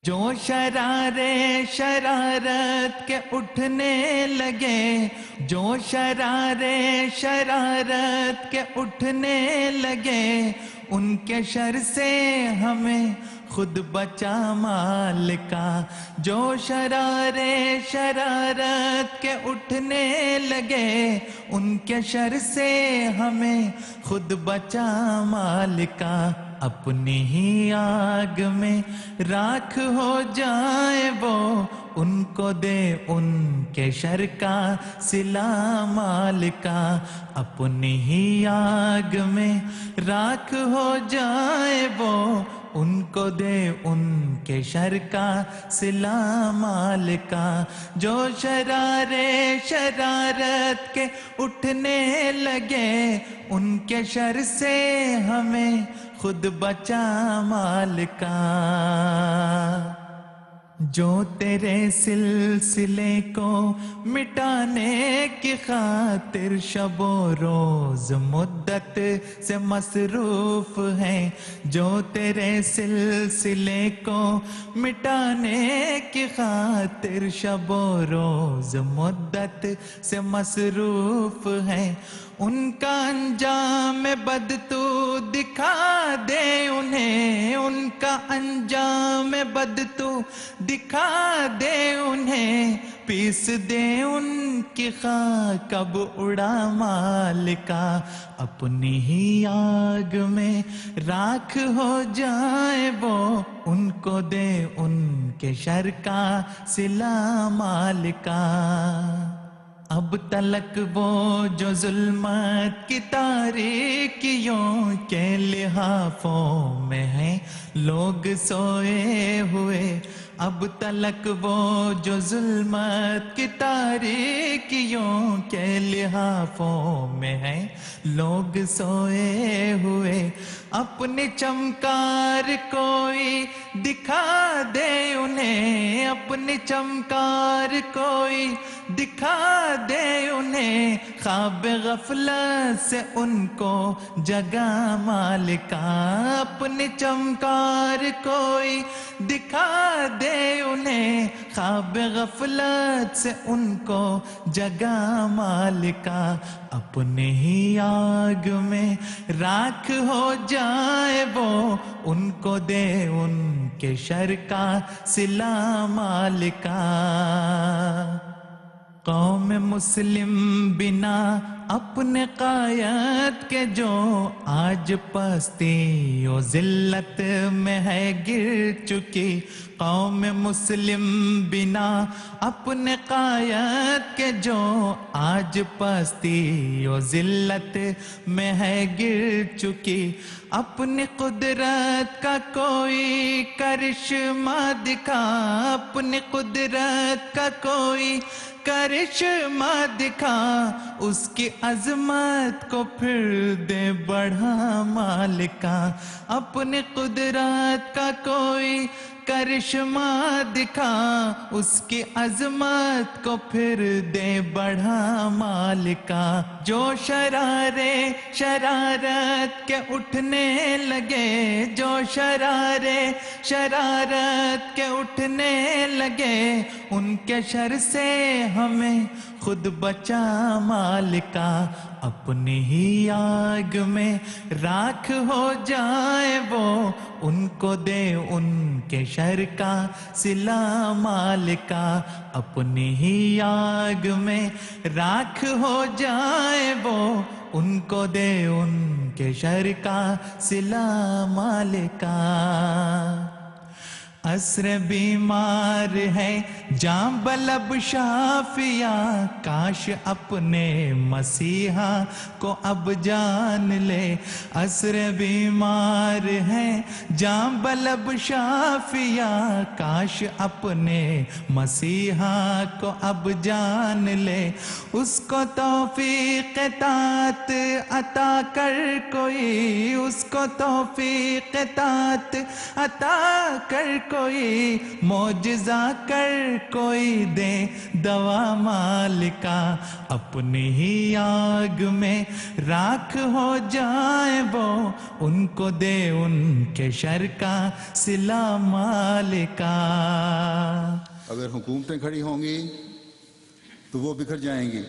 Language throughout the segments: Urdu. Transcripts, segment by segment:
جو شرارے شرارت کے اٹھنے لگے، جو شرارے شرارت کے اٹھنے لگے، ان کے شر سے ہمیں خود بچا مالکا۔ جو شرارے شرارت کے اٹھنے لگے، ان کے شر سے ہمیں خود بچا مالکا۔ اپنی ہی آگ میں راکھ ہو جائے وہ، ان کو دے ان کے شر کا صلہ مالکا۔ اپنی ہی آگ میں راکھ ہو جائے وہ، ان کو دے ان کے شر کا صلہ مالکا۔ جو شرارے شرارت کے اٹھنے لگے، ان کے شر سے ہمیں خود بچا مالکا۔ جو تیرے سلسلے کو مٹانے کی خاطر شب و روز مدت سے مصروف ہیں، جو تیرے سلسلے کو مٹانے کی خاطر شب و روز مدت سے مصروف ہیں، ان کا انجام بد تو دکھا دے انہیں، ان کا انجام بد تو دکھا دے انہیں، پیس دے ان کی خاک اب اڑا مالکا۔ اپنی ہی آگ میں راکھ ہو جائے وہ، ان کو دے ان کے شر کا صلہ مالکا۔ اب تلک وہ جو ظلمت کی تاریکیوں کے لحافوں میں ہیں لوگ سوئے ہوئے، اب تلک وہ جو ظلمت کی تاریکیوں کے لحافوں میں ہیں لوگ سوئے ہوئے، اپنی چمکار کوئی دکھا دے انہیں، اپنی چمکار کوئی دکھا دے انہیں، خواب غفلت سے ان کو جگا مالکا۔ اپنی چمکار کوئی دکھا دے انہیں، خواب غفلت سے ان کو جگا مالکا۔ اپنے ہی آگ میں راکھ ہو جائے وہ، ان کو دے ان کے شر کا صلہ مالکا۔ قوم مسلم بنا اپنے قائد کے جو آج پستی و ذلت میں ہے گر چکی، قوم مسلم بنا اپنے قائد کے جو آج پستی و ذلت میں ہے گر چکی، اپنی قدرت کا کوئی کرشمہ دکھا، اپنی قدرت کا کوئی کرشمہ دکھا، اس کی عظمت کو پھر دے بڑھا مالکا۔ اپنی قدرت کا کوئی کرشمہ دکھا، اس کی عظمت کو پھر دے بڑھا مالکا۔ جو شرارے شرارت کے اٹھنے لگے، جو شرارے شرارت کے اٹھنے لگے، ان کے شر سے ہمیں خود بچا مالکا۔ اپنی ہی آگ میں راکھ ہو جائے وہ، ان کو دے ان کے شر کا صلہ مالکا۔ اپنی ہی آگ میں راکھ ہو جائے وہ، ان کو دے ان کے شر کا صلہ مالکا۔ عصر بیمار ہے جاں بلب شافیہ، کاش اپنے مسیحا کو اب جان لے۔ عصر بیمار ہے جاں بلب شافیہ، کاش اپنے مسیحا کو اب جان لے۔ اس کو توفیق طاعت عطا کر کوئی، اس کو توفیق طاعت عطا کر کوئی معجزہ کر کوئی دے دوا مالکا اپنی ہی آگ میں راکھ ہو جائیں وہ ان کو دے ان کے شر کا صلہ مالکا اگر حکومتیں کھڑی ہوں گی تو وہ بکھر جائیں گی،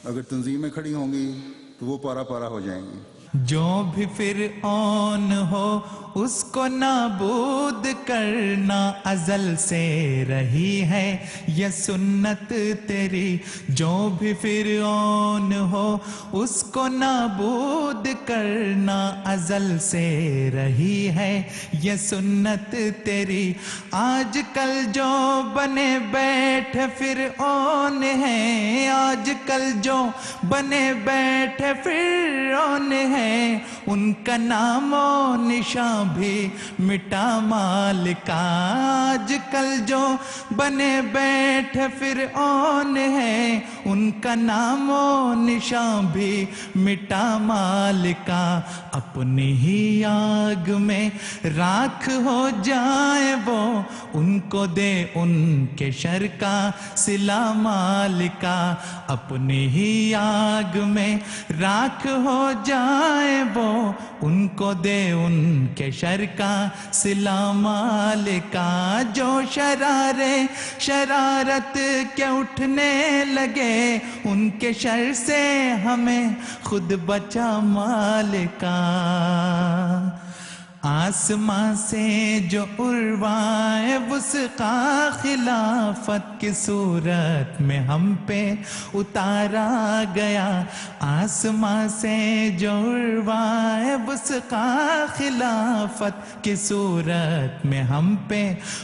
اگر تنظیمیں کھڑی ہوں گی تو وہ پارا پارا ہو جائیں گی۔ جو بھی فرعون ہو اس کو نابود کرنا ازل سے رہی ہے یہ سنت تیری، جو بھی فرعون ہو اس کو نابود کرنا ازل سے رہی ہے یہ سنت تیری۔ آج کل جو بنے بیٹھے فرعون ہیں، آج کل جو بنے بیٹھے فرعون ہیں، ان کا نام و نشان بھی مٹا مالکا۔ آج کل جو بنے بیٹھے فرعون ہیں، ان کا نام و نشان بھی مٹا مالکا اپنی ہی آگ میں راکھ ہو جائیں وہ ان کو دے ان کے شر کا صلہ مالکا اپنی ہی آگ میں راکھ ہو جائیں وہ ان کو دے ان کے شر کا صلہ مالکا۔ جو شرارے شرارت کے اٹھنے لگے ان کے شر سے ہمیں خود بچا مالکا۔ آسمان سے جو عروائے وثقی خلافت کی صورت میں ہم پہ اتارا گیا، آسمان سے جو عروائے وثقی خلافت کی صورت میں ہم پہ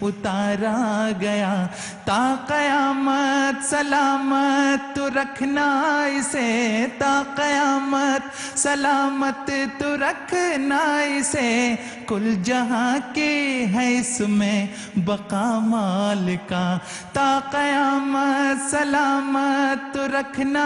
اتارا گیا، تا قیامت سلامت تو رکھنا اسے، تا قیامت سلامت تو رکھنا اسے، کل جہاں کی ہے اس میں بقا مالکا، تا قیامت سلامت تو رکھنا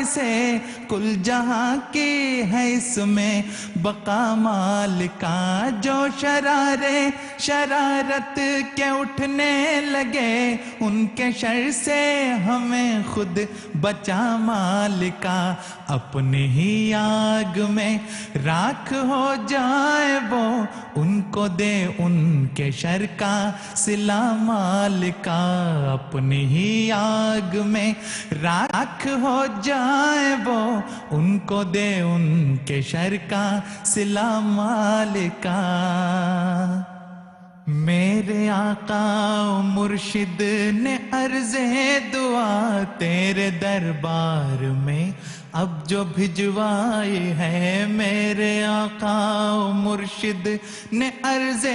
اسے، کل جہاں کی ہے اس میں بقا مالکا۔ جو شرارے شرارت کے اٹھنے لگے ان کے شر سے ہمیں خود بچا مالکا اپنی ہی آگ میں راکھ ہو جائے وہ ان کو دے ان کے شر کا صلہ مالکا اپنی ہی آگ میں راکھ ہو جائے وہ ان کو دے ان کے شر کا صلہ مالکا۔ میرے آقا و مرشد نے عرض دعا تیرے دربار میں اب جو بھجوائی ہے، میرے آقا و مرشد نے عرض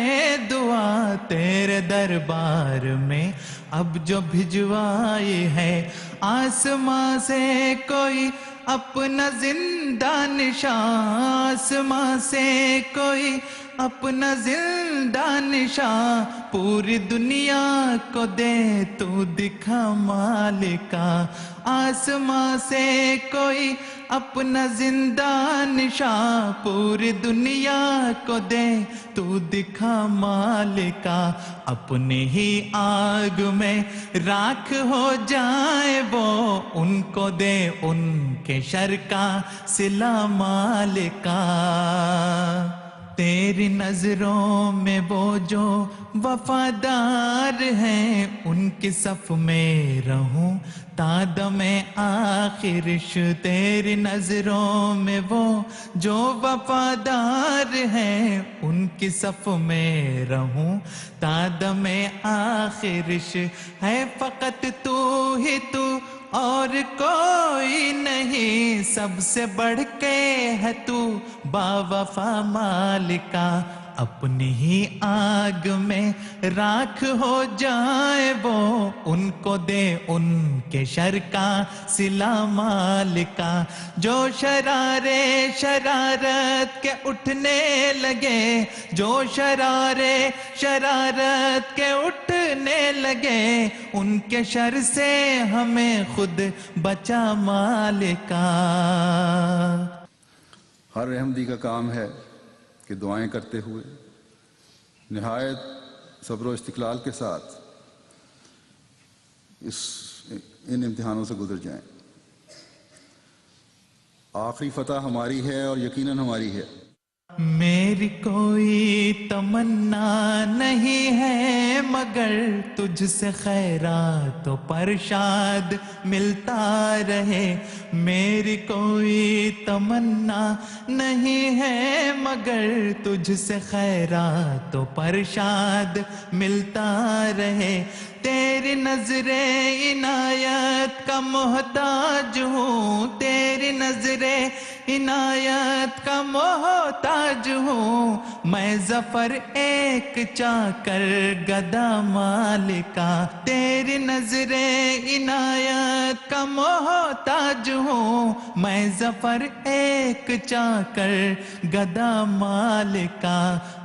دعا تیرے دربار میں اب جو بھجوائی ہے، آسمان سے کوئی اپنا زندہ نشان، آسمان سے کوئی اپنا زندہ نشان پوری دنیا کو دے تو دکھا مالکا، آسمان سے کوئی اپنا زندہ نشان پوری دنیا کو دے تو دکھا مالکا اپنی ہی آگ میں راکھ ہو جائے وہ ان کو دے ان کے شر کا صلہ مالکا۔ تیری نظروں میں وہ جو وفادار ہیں ان کی صف میں رہوں تا دم آخرش، تیری نظروں میں وہ جو وفادار ہیں ان کی صف میں رہوں تا دم آخرش، ہے فقط تو ہی تو اور کوئی نہیں، سب سے بڑھ کے ہے تو با وفا مالکا اپنی ہی آگ میں راکھ ہو جائے وہ ان کو دے ان کے شر کا صلہ مالکا۔ جو شرارے شرارت کے اٹھنے لگے، جو شرارے شرارت کے اٹھنے لگے ان کے شر سے ہمیں خود بچا مالکا۔ ہر احمدی کا کام ہے کہ دعائیں کرتے ہوئے نہایت صبر و استقلال کے ساتھ ان امتحانوں سے گزر جائیں. آخری فتح ہماری ہے اور یقیناً ہماری ہے. میری کوئی تمنا نہیں ہے مگر تجھ سے خیرات و پرشاد ملتا رہے. میری کوئی تمنا نہیں ہے مگر تجھ سے خیرات و پرشاد ملتا رہے. تیری نظر عنایت کا محتاج ہوں, تیری نظر عنایت کا محتاج ہوں. میں ظفر ایک چاکر گدا مالکا, تیری نظر عنایت کا محتاج ہوں. میں ظفر ایک چاکر گدا مالکا.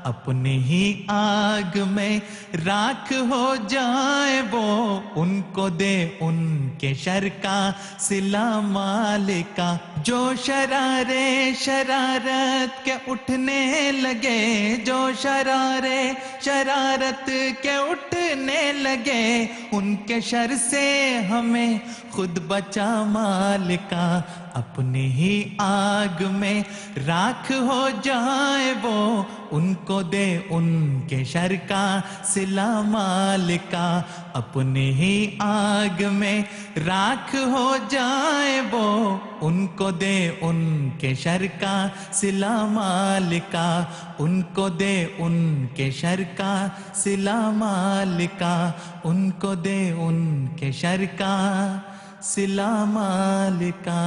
اپنی ہی آگ میں راکھ ہو جائے وہ, ان کو دے ان کے شر کا صلہ مالکا. جو شرارے شرارت کے اٹھنے لگے, جو شرارے شرارت کے اٹھنے لگے, ان کے شر سے ہمیں خود بچا مالکا. اپنی ہی آگ میں راکھ ہو جائے وہ, ان کو دے ان کے شر کا صلہ مالکا. اپنی ہی آگ میں راکھ ہو جائے وہ, ان کو دے ان کے شر کا صلہ مالکا. ان کو دے ان کے شر کا صلہ مالکا. ان کو دے ان کے شر کا صلہ مالکا.